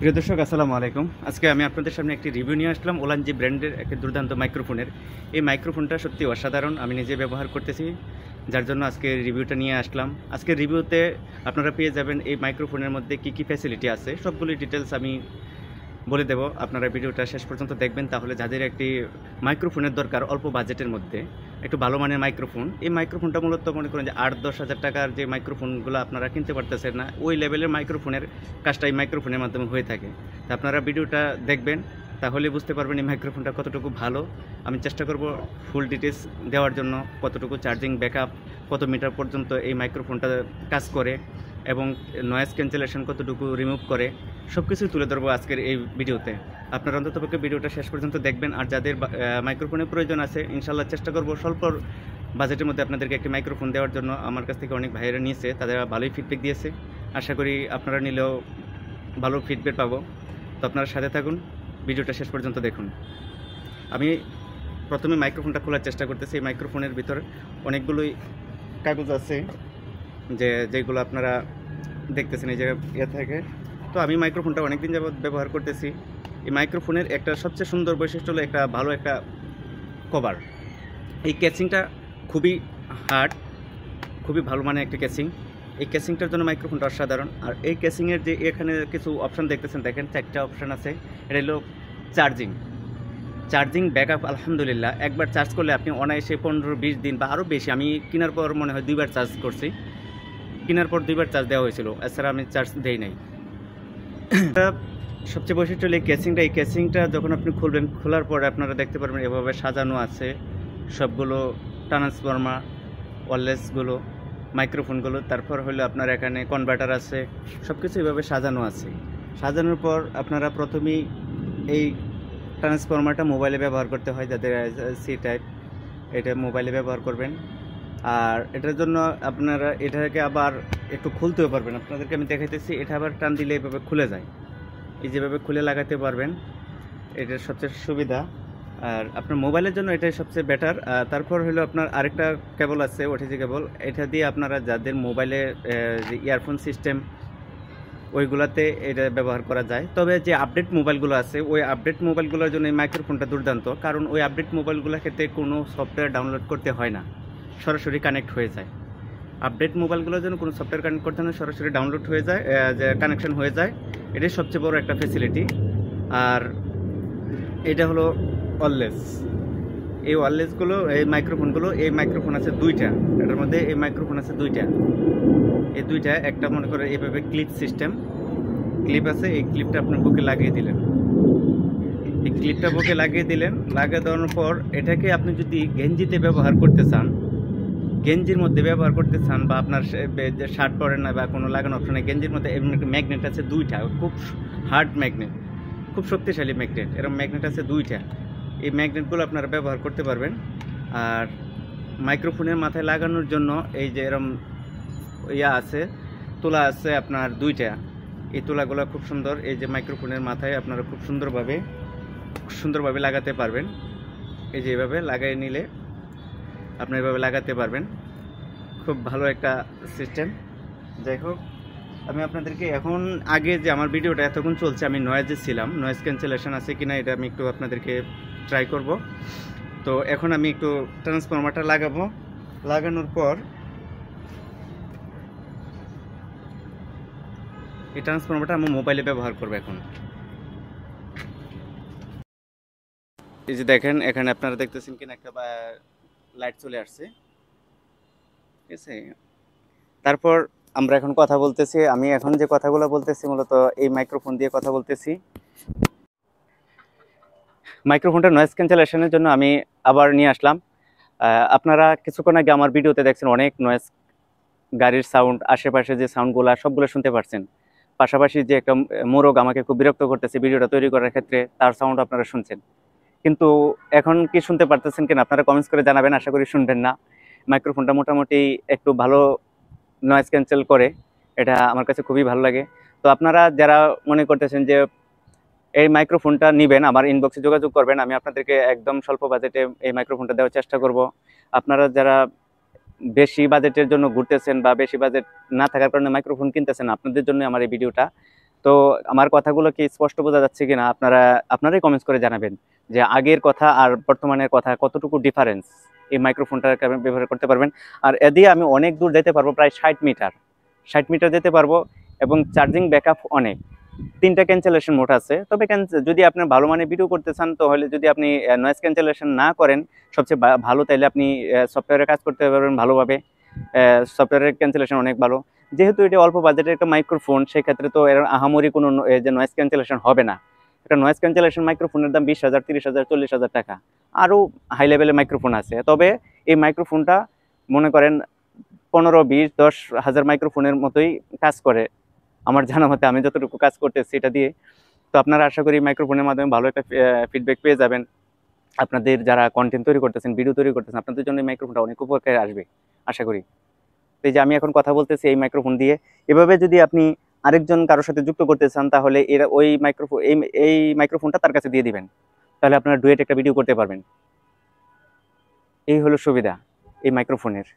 প্রিয় দর্শক আসসালামু আলাইকুম। আজকে আমি আপনাদের সামনে একটি রিভিউ নিয়ে আসলাম ওলানজি ব্র্যান্ডের একটি দুর্দান্ত মাইক্রোফোনের। এই মাইক্রোফোনটা সত্যি অসাধারণ, আমি নিজে ব্যবহার করতেছি, যার জন্য আজকে রিভিউটা নিয়ে আসলাম। আজকের রিভিউতে আপনারা পেয়ে যাবেন এই মাইক্রোফোনের মধ্যে কী কী ফ্যাসিলিটি আছে সবগুলি ডিটেলস আমি বলে দেব। আপনারা ভিডিওটা শেষ পর্যন্ত দেখবেন, তাহলে যাদের একটি মাইক্রোফোনের দরকার অল্প বাজেটের মধ্যে একটু ভালো মানের মাইক্রোফোন, এই মাইক্রোফোনটা মূলত মনে করেন যে 8-10 হাজার টাকার যে মাইক্রোফোনগুলো আপনারা কিনতে পারতেছেন না, ওই লেভেলের মাইক্রোফোনের কাজটা এই মাইক্রোফোনের মাধ্যমে হয়ে থাকে। তা আপনারা ভিডিওটা দেখবেন, তাহলে বুঝতে পারবেন এই মাইক্রোফোনটা কতটুকু ভালো। আমি চেষ্টা করব ফুল ডিটেলস দেওয়ার জন্য, কতটুকু চার্জিং ব্যাকআপ, কত মিটার পর্যন্ত এই মাইক্রোফোনটা কাজ করে এবং নয়েজ ক্যান্সেলেশন কতটুকু রিমুভ করে, সব কিছুই তুলে ধরবো আজকের এই ভিডিওতে। আপনারা অন্ততপক্ষে ভিডিওটা শেষ পর্যন্ত দেখবেন। আর যাদের মাইক্রোফোনের প্রয়োজন আছে, ইনশাল্লাহ চেষ্টা করব স্বল্প বাজেটের মধ্যে আপনাদেরকে একটি মাইক্রোফোন দেওয়ার জন্য। আমার কাছ থেকে অনেক ভাইয়েরা নিয়েছে, তাদের ভালোই ফিডব্যাক দিয়েছে। আশা করি আপনারা নিলেও ভালো ফিডব্যাক পাবো। তো আপনারা সাথে থাকুন, ভিডিওটা শেষ পর্যন্ত দেখুন। আমি প্রথমে মাইক্রোফোনটা খোলার চেষ্টা করতেছি। এই মাইক্রোফোনের ভিতরে অনেকগুলোই কাগজ আছে, যেগুলো আপনারা দেখতেছেন এই জায়গায় থেকে। তো আমি মাইক্রোফোনটা অনেকদিন যাবত ব্যবহার করতেছি। এই মাইক্রোফোনের একটা সবচেয়ে সুন্দর বৈশিষ্ট্য হলো একটা ভালো একটা কভার। এই ক্যাচিংটা খুবই হার্ড, খুবই ভালো মানের একটা ক্যাচিং। এই ক্যাচিংটার জন্য মাইক্রোফোনটা অসাধারণ। আর এই ক্যাচিংয়ের যে এখানে কিছু অপশান দেখতেছেন, দেখেন 4টা অপশান আছে। এটা হলো চার্জিং ব্যাকআপ। আলহামদুলিল্লাহ, একবার চার্জ করলে আপনি অনায়াসে 15-20 দিন বা আরও বেশি। আমি কেনার পর মনে হয় 2বার চার্জ করছি, কেনার পর 2বার চার্জ দেওয়া হয়েছিল, এছাড়া আমি চার্জ দেই নাই। সবচেয়ে বৈশিষ্ট্য হলো এই ক্যাচিংটা। এই ক্যাচিংটা যখন আপনি খুলবেন, খোলার পরে আপনারা দেখতে পারবেন এভাবে সাজানো আছে সবগুলো ট্রান্সফর্মার, ওয়্যারলেসগুলো, মাইক্রোফোনগুলো। তারপর হলো আপনার এখানে কনভার্টার আছে, সব কিছু এভাবে সাজানো আছে। সাজানোর পর আপনারা প্রথমেই এই ট্রান্সফর্মারটা মোবাইলে ব্যবহার করতে হয়, যাদের সি টাইপ, এটা মোবাইলে ব্যবহার করবেন। আর এটার জন্য আপনারা এটাকে আবার একটু খুলতেও পারবেন। আপনাদেরকে আমি দেখাইতেছি, এটা আবার টান দিলে এইভাবে খুলে যায়, এই যেভাবে খুলে লাগাতে পারবেন। এটার সবচেয়ে সুবিধা। আর আপনার মোবাইলের জন্য এটাই সবচেয়ে বেটার। তারপর হলো আপনার আরেকটা কেবল আছে, ওটিজি কেবল। এটা দিয়ে আপনারা যাদের মোবাইলে যে ইয়ারফোন সিস্টেম, ওইগুলাতে এটা ব্যবহার করা যায়। তবে যে আপডেট মোবাইলগুলো আছে, ওই আপডেট মোবাইলগুলোর জন্য এই মাইক্রোফোনটা দুর্দান্ত, কারণ ওই আপডেট মোবাইলগুলোর ক্ষেত্রে কোনো সফটওয়্যার ডাউনলোড করতে হয় না, সরাসরি কানেক্ট হয়ে যায়। আপডেট মোবাইলগুলোর জন্য কোনো সফটওয়্যার কানেক্ট করতে হয় না, সরাসরি ডাউনলোড হয়ে যায়, যে কানেকশন হয়ে যায়। এটাই সবচেয়ে বড় একটা ফ্যাসিলিটি। আর এটা হলো ওয়্যারলেস। এই ওয়্যারলেসগুলো, এই মাইক্রোফোনগুলো, এই মাইক্রোফোন আছে 2টা, এটার মধ্যে এই মাইক্রোফোন আছে 2টা। এই 2টা, একটা মনে করে এইভাবে ক্লিপ সিস্টেম, ক্লিপ আছে, এই ক্লিপটা আপনার বুকে লাগিয়ে দিলেন। এই ক্লিপটা বুকে লাগিয়ে দিলেন, লাগিয়ে দেওয়ার পর এটাকে আপনি যদি গেঞ্জিতে ব্যবহার করতে চান, গেঞ্জির মধ্যে ব্যবহার করতে চান, বা আপনার শার্ট পরেন না বা কোনো লাগানো অপশন নেই, গেঞ্জির মধ্যে এমন একটা ম্যাগনেট আছে 2টা, খুব হার্ড ম্যাগনেট, খুব শক্তিশালী ম্যাগনেট। এরকম ম্যাগনেট আছে 2টা। এই ম্যাগনেটগুলো আপনারা ব্যবহার করতে পারবেন। আর মাইক্রোফোনের মাথায় লাগানোর জন্য এই যে এরকম আছে, তুলা আছে আপনার 2টা। এই তুলাগুলো খুব সুন্দর, এই যে মাইক্রোফোনের মাথায় আপনারা খুব সুন্দরভাবে লাগাতে পারবেন। এই যে এভাবে লাগাই নিলে আপনি এভাবে লাগাতে পারবেন, খুব ভালো একটা সিস্টেম। যাই হোক, আমি আপনাদেরকে এখন, আগে যে আমার ভিডিওটা এতক্ষণ চলছে, আমি নয়েজে ছিলাম, নয়েজ ক্যান্সেলেশন আছে কিনা এটা আমি একটু আপনাদেরকে ট্রাই করব। তো এখন আমি একটু ট্রান্সফর্মারটা লাগাবো। লাগানোর পর এই ট্রান্সফর্মারটা আমি মোবাইলে ব্যবহার করবো এখন। এই যে দেখেন, এখানে আপনারা দেখতেছেন কিনা একটা লাইট চলে আসছে, ঠিক আছে। তারপর আমরা এখন কথা বলতেছি, আমি এখন যে কথাগুলো বলতেছি মূলত এই মাইক্রোফোন দিয়ে কথা বলতেছি। মাইক্রোফোনটা নয়েজ ক্যান্সেলেশনের জন্য আমি আবার নিয়ে আসলাম। আপনারা কিছুক্ষণ আগে আমার ভিডিওতে দেখছেন অনেক নয়েজ, গাড়ির সাউন্ড, আশেপাশে যে সাউন্ডগুলো সবগুলো শুনতে পারছেন। পাশাপাশি যে একটা মোরগ আমাকে খুব বিরক্ত করতেছে ভিডিওটা তৈরি করার ক্ষেত্রে, তার সাউন্ড আপনারা শুনছেন। কিন্তু এখন কি শুনতে পারতেছেন কিনা আপনারা কমেন্টস করে জানাবেন। আশা করি শুনবেন না। মাইক্রোফোনটা মোটামুটি একটু ভালো নয়েজ ক্যান্সেল করে, এটা আমার কাছে খুবই ভালো লাগে। তো আপনারা যারা মনে করতেছেন যে এই মাইক্রোফোনটা নেবেন, আমার ইনবক্সে যোগাযোগ করবেন, আমি আপনাদেরকে একদম স্বল্প বাজেটে এই মাইক্রোফোনটা দেওয়ার চেষ্টা করব। আপনারা যারা বেশি বাজেটের জন্য ঘুরতেছেন বা বেশি বাজেট না থাকার কারণে মাইক্রোফোন কিনতেছেন, আপনাদের জন্য আমার এই ভিডিওটা। তো আমার কথাগুলো কি স্পষ্ট বোঝা যাচ্ছে কিনা আপনারাই কমেন্টস করে জানাবেন যে আগের কথা আর বর্তমানের কথা কতটুকু ডিফারেন্স এই মাইক্রোফোনটা ব্যবহার করতে পারবেন। আর এ দিয়ে আমি অনেক দূর যেতে পারবো, প্রায় 60 মিটার যেতে পারবো, এবং চার্জিং ব্যাকআপ অনেক। 3টা ক্যান্সেলেশন মোড আছে, তবে যদি আপনি ভালো মানে ভিডিও করতে চান, তাহলে যদি আপনি নয়েজ ক্যান্সেলেশন না করেন সবচেয়ে ভালো, তাইলে আপনি সফটওয়্যারে কাজ করতে পারবেন ভালোভাবে। সফটওয়্যারের ক্যান্সেলেশন অনেক ভালো। যেহেতু এটা অল্প বাজেটের একটা মাইক্রোফোন, সেক্ষেত্রে তো এর আহামরি কোনো যে নয়েজ ক্যান্সেলেশন হবে না। একটা নয়েজ ক্যান্সেলেশন মাইক্রোফোনের দাম 20,000, 30,000, 40,000 টাকা। আরও হাই লেভেলের মাইক্রোফোন আছে, তবে এই মাইক্রোফোনটা মনে করেন 15, 20, 10,000 মাইক্রোফোনের মতোই কাজ করে আমার জানা মতে। আমি যতটুকু কাজ করতেছি এটা দিয়ে। তো আপনারা আশা করি মাইক্রোফোনের মাধ্যমে ভালো একটা ফিডব্যাক পেয়ে যাবেন। আপনাদের যারা কন্টেন্ট তৈরি করতেছেন, ভিডিও তৈরি করতেছেন, আপনাদের জন্য এই মাইক্রোফোনটা অনেক উপকারে আসবে আশা করি। তো এই যে আমি এখন কথা বলতেছি এই মাইক্রোফোন দিয়ে, এভাবে যদি আপনি আরেকজন কারোর সাথে যুক্ত করতে চান, তাহলে এরা ওই এই মাইক্রোফোনটা তার কাছে দিয়ে দিবেন, তাহলে আপনারা ডুয়েট একটা ভিডিও করতে পারবেন। এই হলো সুবিধা এই মাইক্রোফোনের।